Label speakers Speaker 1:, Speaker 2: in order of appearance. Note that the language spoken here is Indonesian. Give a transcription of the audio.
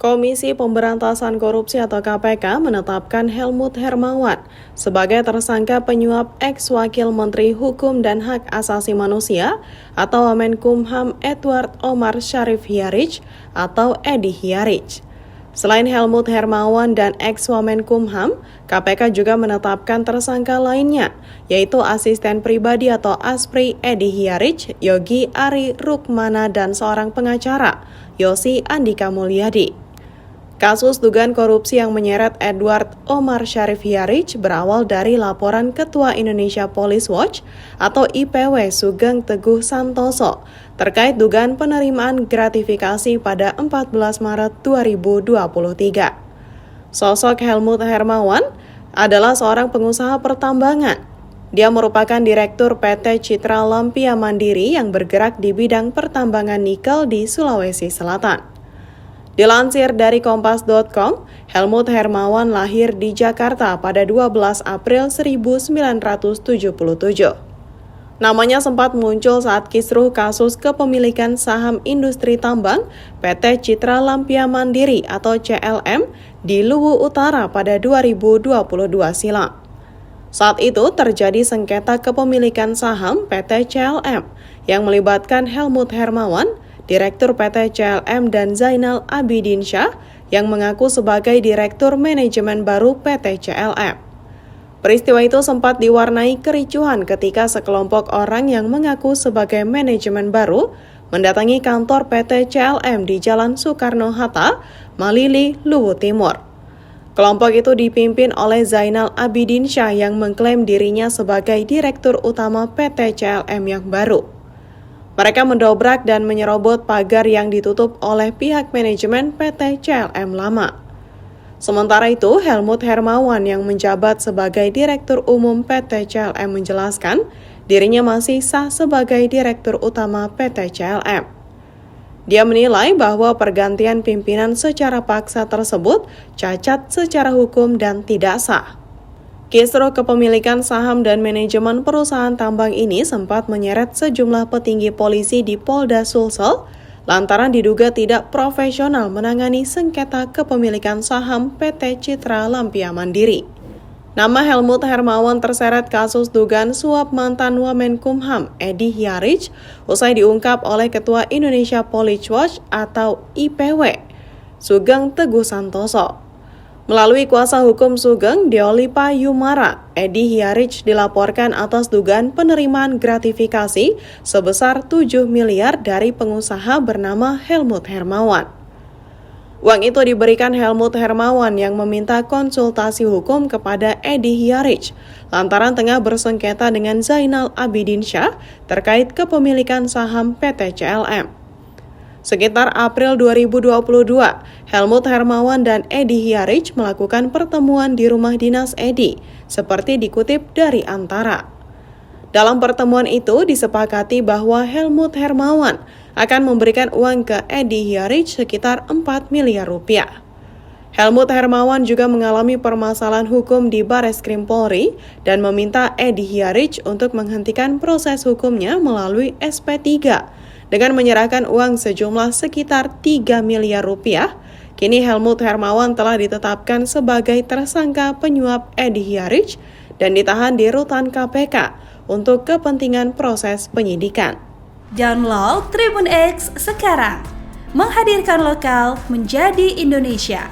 Speaker 1: Komisi Pemberantasan Korupsi atau KPK menetapkan Helmut Hermawan sebagai tersangka penyuap ex-wakil Menteri Hukum dan Hak Asasi Manusia atau Wamenkumham Edward Omar Syarif Hiaric atau Edi Hiaric. Selain Helmut Hermawan dan ex-Wamenkumham, KPK juga menetapkan tersangka lainnya, yaitu asisten pribadi atau ASPRI Edi Hiaric, Yogi Ari Rukmana, dan seorang pengacara, Yosi Andika Mulyadi. Kasus dugaan korupsi yang menyeret Edward Omar Syarif Hiaric berawal dari laporan Ketua Indonesia Police Watch atau IPW Sugeng Teguh Santoso terkait dugaan penerimaan gratifikasi pada 14 Maret 2023. Sosok Helmut Hermawan adalah seorang pengusaha pertambangan. Dia merupakan Direktur PT Citra Lampia Mandiri yang bergerak di bidang pertambangan nikel di Sulawesi Selatan. Dilansir dari Kompas.com, Helmut Hermawan lahir di Jakarta pada 12 April 1977. Namanya sempat muncul saat kisruh kasus kepemilikan saham industri tambang PT Citra Lampia Mandiri atau CLM di Luwu Utara pada 2022 silam. Saat itu terjadi sengketa kepemilikan saham PT CLM yang melibatkan Helmut Hermawan, Direktur PT CLM, dan Zainal Abidin Syah yang mengaku sebagai Direktur Manajemen baru PT CLM. Peristiwa itu sempat diwarnai kericuhan ketika sekelompok orang yang mengaku sebagai manajemen baru mendatangi kantor PT CLM di Jalan Soekarno-Hatta, Malili, Luwu Timur. Kelompok itu dipimpin oleh Zainal Abidin Syah yang mengklaim dirinya sebagai Direktur Utama PT CLM yang baru. Mereka mendobrak dan menyerobot pagar yang ditutup oleh pihak manajemen PT CLM lama. Sementara itu, Helmut Hermawan yang menjabat sebagai Direktur Umum PT CLM menjelaskan dirinya masih sah sebagai Direktur Utama PT CLM. Dia menilai bahwa pergantian pimpinan secara paksa tersebut cacat secara hukum dan tidak sah. Kisruh kepemilikan saham dan manajemen perusahaan tambang ini sempat menyeret sejumlah petinggi polisi di Polda Sulsel lantaran diduga tidak profesional menangani sengketa kepemilikan saham PT Citra Lampia Mandiri. Nama Helmut Hermawan terseret kasus dugaan suap mantan Wamenkumham Edi Hiaric usai diungkap oleh Ketua Indonesia Police Watch atau IPW Sugeng Teguh Santoso. Melalui kuasa hukum Sugeng, Deolipa Yumara, Edi Hiaric dilaporkan atas dugaan penerimaan gratifikasi sebesar 7 miliar dari pengusaha bernama Helmut Hermawan. Uang itu diberikan Helmut Hermawan yang meminta konsultasi hukum kepada Edi Hiaric lantaran tengah bersengketa dengan Zainal Abidin Syah terkait kepemilikan saham PT CLM. Sekitar April 2022, Helmut Hermawan dan Edi Hiaric melakukan pertemuan di rumah dinas Edi, seperti dikutip dari Antara. Dalam pertemuan itu disepakati bahwa Helmut Hermawan akan memberikan uang ke Edi Hiaric sekitar 4 miliar rupiah. Helmut Hermawan juga mengalami permasalahan hukum di Bareskrim Polri dan meminta Edi Hiaric untuk menghentikan proses hukumnya melalui SP3 dengan menyerahkan uang sejumlah sekitar 3 miliar rupiah. Kini Helmut Hermawan telah ditetapkan sebagai tersangka penyuap Edi Hiaric dan ditahan di rutan KPK untuk kepentingan proses penyidikan.
Speaker 2: Download Tribun X sekarang, menghadirkan lokal menjadi Indonesia.